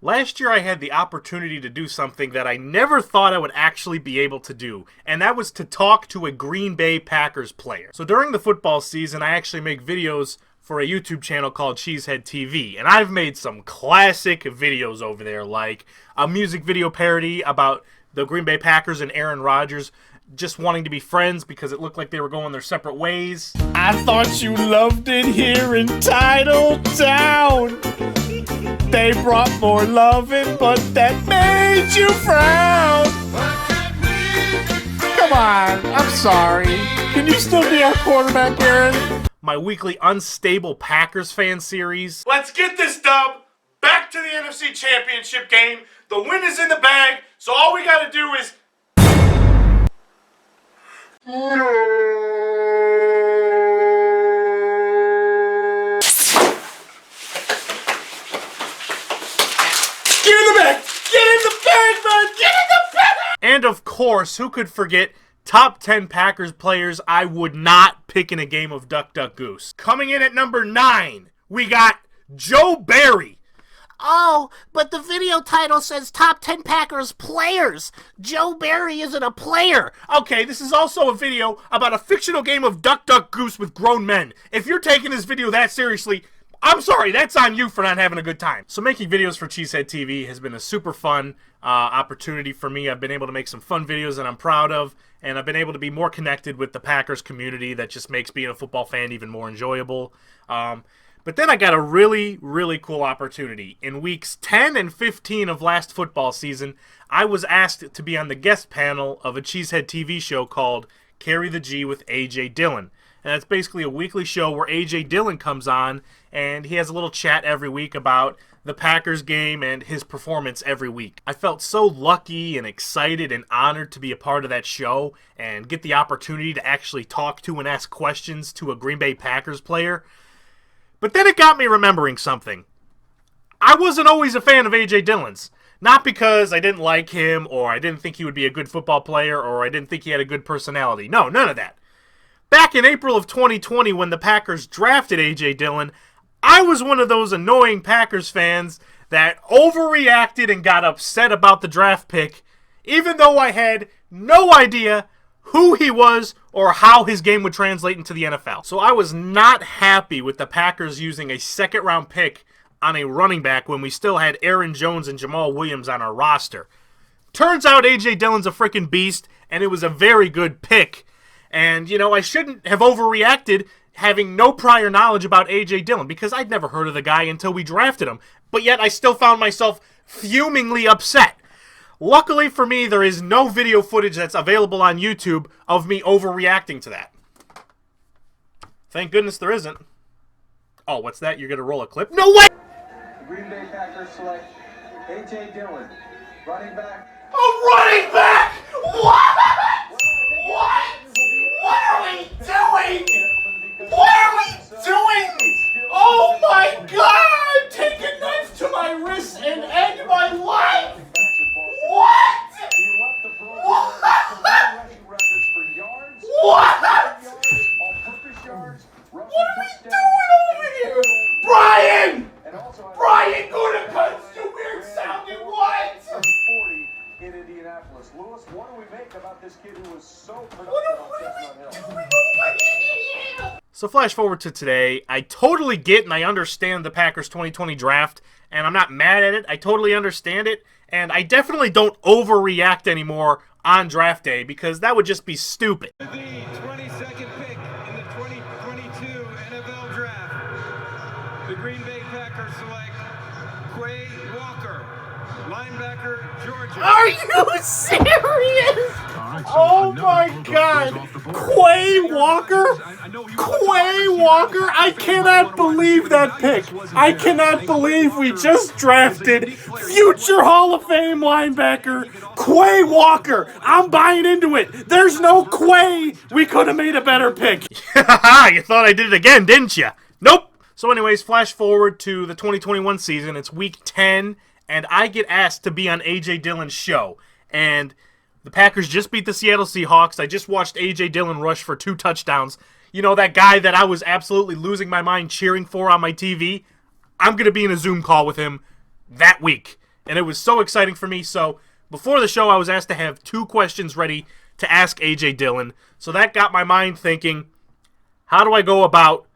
Last year I had the opportunity to do something that I never thought I would actually be able to do, and that was to talk to a Green Bay Packers player. So during the football season, I actually make videos for a YouTube channel called Cheesehead TV, and I've made some classic videos over there, like a music video parody about the Green Bay Packers and Aaron Rodgers just wanting to be friends because it looked like they were going their separate ways. I thought you loved it here in Titletown. They brought more loving, but that made you frown. Come on, I'm sorry. Can you still be our quarterback, Aaron? My weekly Unstable Packers fan series. Let's get this dub back to the NFC Championship game. The win is in the bag, so all we gotta do is... And of course, who could forget top 10 Packers players I would not pick in a game of Duck Duck Goose. Coming in at number 9, we got Joe Barry. Oh, but the video title says top 10 Packers players. Joe Barry isn't a player. Okay, this is also a video about a fictional game of Duck Duck Goose with grown men. If you're taking this video that seriously, I'm sorry, that's on you for not having a good time. So making videos for Cheesehead TV has been a super fun opportunity for me. I've been able to make some fun videos that I'm proud of, and I've been able to be more connected with the Packers community. That just makes being a football fan even more enjoyable. But then I got a really, really cool opportunity. In weeks 10 and 15 of last football season, I was asked to be on the guest panel of a Cheesehead TV show called Carry the G with AJ Dillon. And that's basically a weekly show where AJ Dillon comes on, and he has a little chat every week about the Packers game and his performance every week. I felt so lucky and excited and honored to be a part of that show and get the opportunity to actually talk to and ask questions to a Green Bay Packers player. But then it got me remembering something. I wasn't always a fan of AJ Dillon's. Not because I didn't like him, or I didn't think he would be a good football player, or I didn't think he had a good personality. No, none of that. Back in April of 2020, when the Packers drafted AJ Dillon, I was one of those annoying Packers fans that overreacted and got upset about the draft pick, even though I had no idea who he was or how his game would translate into the NFL. So I was not happy with the Packers using a second-round pick on a running back when we still had Aaron Jones and Jamal Williams on our roster. Turns out AJ Dillon's a freaking beast, and it was a very good pick. And, you know, I shouldn't have overreacted having no prior knowledge about AJ Dillon, because I'd never heard of the guy until we drafted him. But yet I still found myself fumingly upset. Luckily for me, there is no video footage that's available on YouTube of me overreacting to that. Thank goodness there isn't. Oh, what's that? You're going to roll a clip? No way! The Green Bay Packers select AJ Dillon, running back. A running back? What? What? What are we doing? What are we doing? Oh my God! Take a knife to my wrist and end my life! What? What? What? What are we doing over here? Brian! Brian, go to cuts, you weird sounding what? In Indianapolis. Lewis, what do we make about this kid who was so productive What on are we Chestnut Hill? doing over here? So flash forward to today. I totally get and I understand the Packers 2020 draft, and I'm not mad at it. I totally understand it, and I definitely don't overreact anymore on draft day, because that would just be stupid. The 22nd pick in the 2022 NFL Draft, the Green Bay Packers select Quay Walker, linebacker, Georgia. Are you serious? Oh my God! Quay Walker? Quay Walker? I cannot believe that pick. I cannot believe we just drafted future Hall of Fame linebacker Quay Walker. I'm buying into it. There's no Quay. We could have made a better pick. You thought I did it again, didn't you? Nope. So anyways, flash forward to the 2021 season. It's week 10, and I get asked to be on AJ Dillon's show. And the Packers just beat the Seattle Seahawks. I just watched AJ Dillon rush for 2 touchdowns. You know, that guy that I was absolutely losing my mind cheering for on my TV? I'm going to be in a Zoom call with him that week. And it was so exciting for me. So before the show, I was asked to have 2 questions ready to ask AJ Dillon. So that got my mind thinking, how do I go about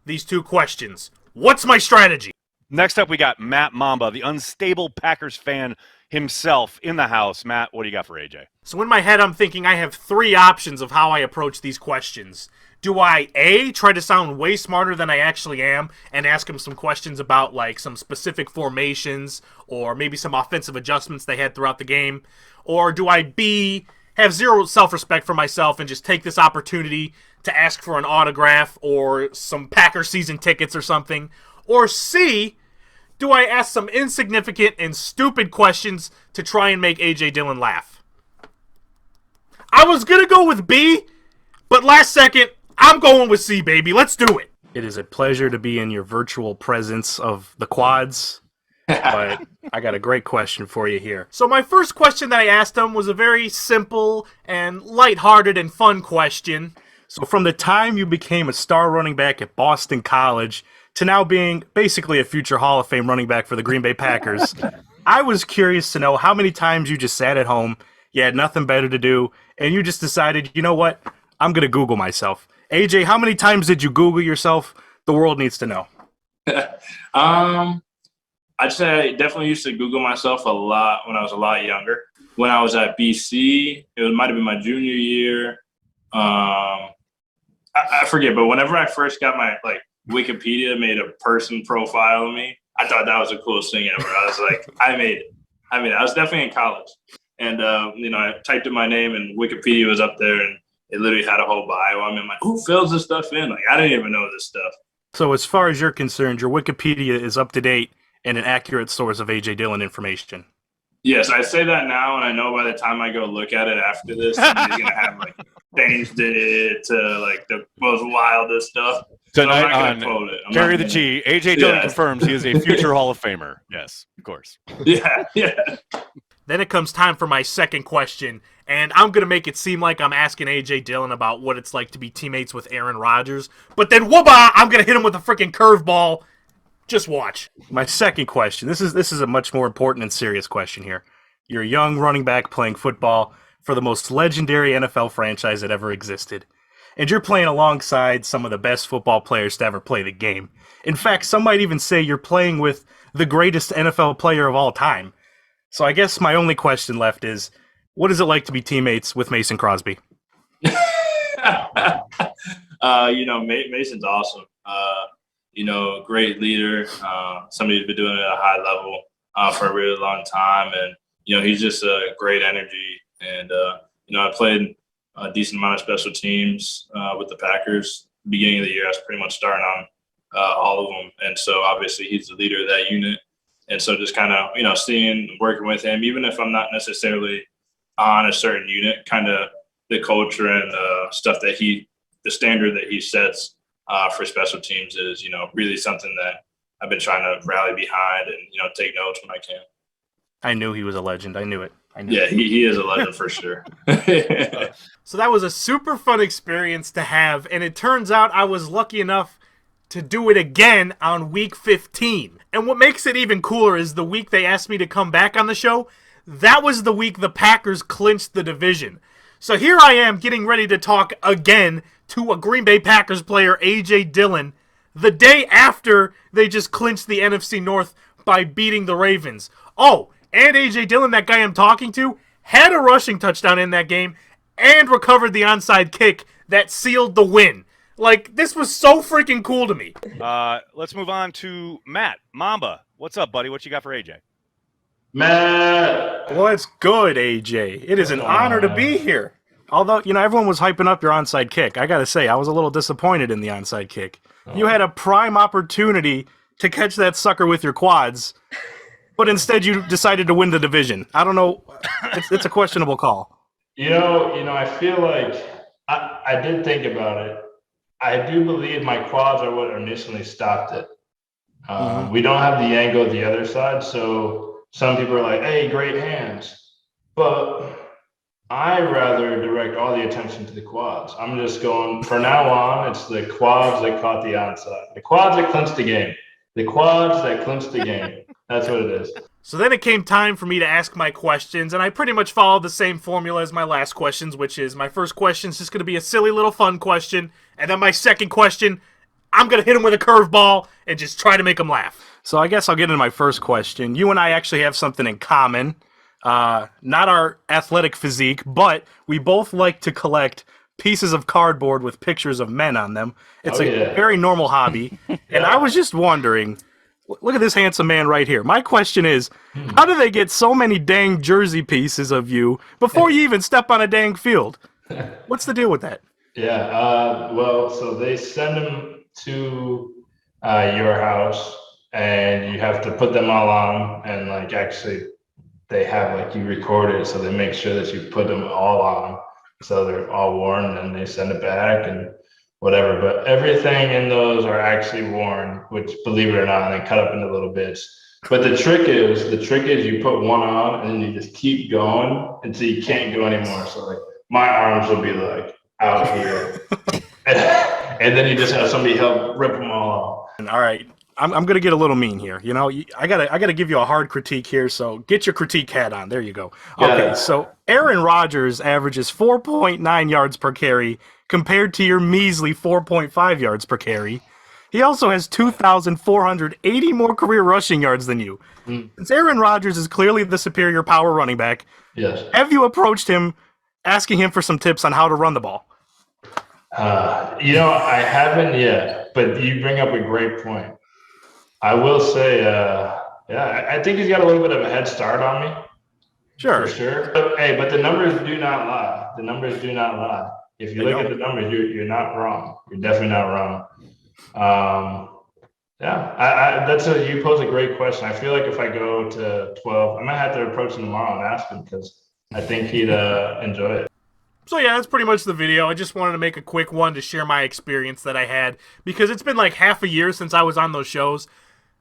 these 2 questions? What's my strategy? Next up, we got Matt Mamba, the unstable Packers fan himself in the house. Matt, what do you got for AJ? So in my head, I'm thinking I have 3 options of how I approach these questions. Do I, A, try to sound way smarter than I actually am and ask him some questions about, like, some specific formations or maybe some offensive adjustments they had throughout the game? Or do I, B, have zero self-respect for myself and just take this opportunity to ask for an autograph or some Packer season tickets or something? Or C, do I ask some insignificant and stupid questions to try and make AJ Dillon laugh? I was going to go with B, but last second, I'm going with C, baby. Let's do it. It is a pleasure to be in your virtual presence of the quads, but I got a great question for you here. So my first question that I asked him was a very simple and lighthearted and fun question. So from the time you became a star running back at Boston College to now being basically a future Hall of Fame running back for the Green Bay Packers, I was curious to know how many times you just sat at home, you had nothing better to do, and you just decided, you know what, I'm going to Google myself. AJ, how many times did you Google yourself? The world needs to know. I'd say I definitely used to Google myself a lot when I was a lot younger. When I was at BC, it might have been my junior year. I forget, but whenever I first got my, Wikipedia made a person profile of me, I thought that was the coolest thing ever. I was like, I made it. I was definitely in college. And, I typed in my name and Wikipedia was up there and it literally had a whole bio. I'm like, who fills this stuff in? Like, I didn't even know this stuff. So as far as you're concerned, your Wikipedia is up to date and an accurate source of AJ Dillon information. Yes, I say that now, and I know by the time I go look at it after this, somebody's going to have, changed it to, the most wildest stuff. Tonight on Carry the G, AJ Dillon confirms he is a future Hall of Famer. Yes, of course. Yeah. Then it comes time for my second question, and I'm going to make it seem like I'm asking AJ Dillon about what it's like to be teammates with Aaron Rodgers. But then, whoop-ah, I'm going to hit him with a freaking curveball. Just watch. My second question, this is a much more important and serious question here. You're a young running back playing football for the most legendary NFL franchise that ever existed. And you're playing alongside some of the best football players to ever play the game. In fact, some might even say you're playing with the greatest NFL player of all time. So I guess my only question left is, what is it like to be teammates with Mason Crosby? Mason's awesome. Great leader, somebody who's been doing it at a high level for a really long time. And, he's just a great energy. And, I played a decent amount of special teams with the Packers. Beginning of the year, I was pretty much starting on all of them. And so obviously he's the leader of that unit. And so just kind of, seeing, working with him, even if I'm not necessarily on a certain unit, kind of the culture and stuff that the standard that he sets for special teams is, really something that I've been trying to rally behind and, take notes when I can. I knew he was a legend. I knew it. Yeah, he is a legend for sure. So that was a super fun experience to have, and it turns out I was lucky enough to do it again on week 15. And what makes it even cooler is the week they asked me to come back on the show, that was the week the Packers clinched the division. So here I am getting ready to talk again to a Green Bay Packers player, AJ Dillon, the day after they just clinched the NFC North by beating the Ravens. Oh, and AJ Dillon, that guy I'm talking to, had a rushing touchdown in that game and recovered the onside kick that sealed the win. This was so freaking cool to me. Let's move on to Matt Mamba. What's up, buddy? What you got for AJ? Matt. What's good, AJ? It is an honor to be here. Although, everyone was hyping up your onside kick. I got to say, I was a little disappointed in the onside kick. You had a prime opportunity to catch that sucker with your quads, but instead you decided to win the division. I don't know. It's a questionable call. I feel like I did think about it. I do believe my quads are what initially stopped it. We don't have the angle of the other side, so some people are like, hey, great hands. But I rather direct all the attention to the quads. I'm just going, for now on, it's the quads that caught the onside. The quads that clinched the game. The quads that clinched the game. That's what it is. So then it came time for me to ask my questions, and I pretty much followed the same formula as my last questions, which is my first question is just going to be a silly little fun question, and then my second question, I'm going to hit him with a curveball and just try to make him laugh. So I guess I'll get into my first question. You and I actually have something in common. Not our athletic physique, but we both like to collect pieces of cardboard with pictures of men on them. It's a very normal hobby, and I was just wondering... Look at this handsome man right here. My question is, how do they get so many dang jersey pieces of you before you even step on a dang field? What's the deal with that? Yeah, well, so they send them to your house, and you have to put them all on, and like actually they have like you record it, so they make sure that you put them all on, so they're all worn, and they send it back and whatever. But everything in those are actually worn, which, believe it or not, they cut up into little bits. But the trick is you put one on and then you just keep going until you can't go anymore. So like my arms will be like out here, and then you just have somebody help rip them all off. All right, I'm gonna get a little mean here. You know, I gotta give you a hard critique here. So get your critique hat on. There you go. Okay, so Aaron Rodgers averages 4.9 yards per carry compared to your measly 4.5 yards per carry. He also has 2,480 more career rushing yards than you. Since Aaron Rodgers is clearly the superior power running back, have you approached him asking him for some tips on how to run the ball? I haven't yet, but you bring up a great point. I will say, I think he's got a little bit of a head start on me. Sure. For sure. But the numbers do not lie. The numbers do not lie. If you look at the numbers, you're not wrong. You're definitely not wrong. You pose a great question. I feel like if I go to 12, I might have to approach him tomorrow and ask him because I think he'd enjoy it. So yeah, that's pretty much the video. I just wanted to make a quick one to share my experience that I had because it's been like half a year since I was on those shows.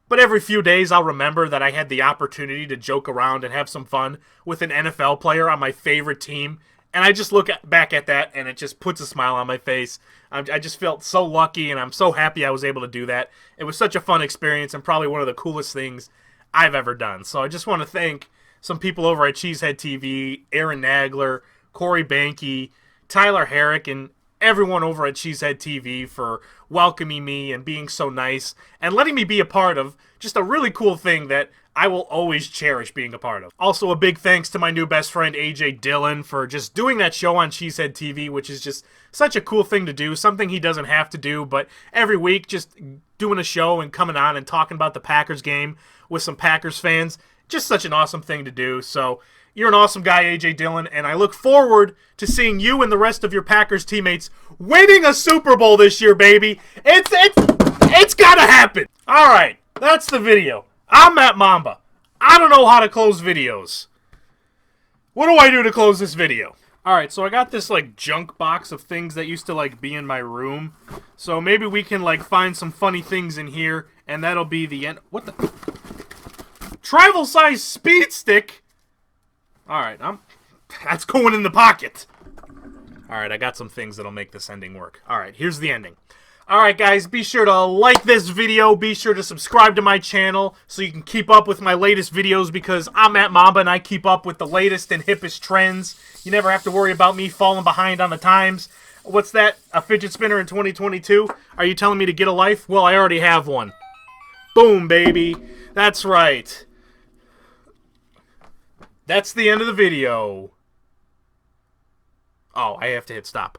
But every few days I'll remember that I had the opportunity to joke around and have some fun with an NFL player on my favorite team. And I just look back at that, and it just puts a smile on my face. I just felt so lucky, and I'm so happy I was able to do that. It was such a fun experience and probably one of the coolest things I've ever done. So I just want to thank some people over at Cheesehead TV, Aaron Nagler, Corey Banke, Tyler Herrick, and everyone over at Cheesehead TV for welcoming me and being so nice and letting me be a part of just a really cool thing that I will always cherish being a part of. Also, a big thanks to my new best friend, AJ Dillon, for just doing that show on Cheesehead TV, which is just such a cool thing to do, something he doesn't have to do, but every week just doing a show and coming on and talking about the Packers game with some Packers fans, just such an awesome thing to do. So you're an awesome guy, AJ Dillon, and I look forward to seeing you and the rest of your Packers teammates winning a Super Bowl this year, baby. It's gotta happen. All right, that's the video. I'm Matt Mamba. I don't know how to close videos. What do I do to close this video? Alright, so I got this, like, junk box of things that used to, like, be in my room. So maybe we can, like, find some funny things in here, and that'll be the end. What the? Travel size speed stick? Alright, that's going in the pocket. Alright, I got some things that'll make this ending work. Alright, here's the ending. Alright guys, be sure to like this video, be sure to subscribe to my channel so you can keep up with my latest videos because I'm at Mamba and I keep up with the latest and hippest trends. You never have to worry about me falling behind on the times. What's that? A fidget spinner in 2022? Are you telling me to get a life? Well, I already have one. Boom, baby. That's right. That's the end of the video. Oh, I have to hit stop.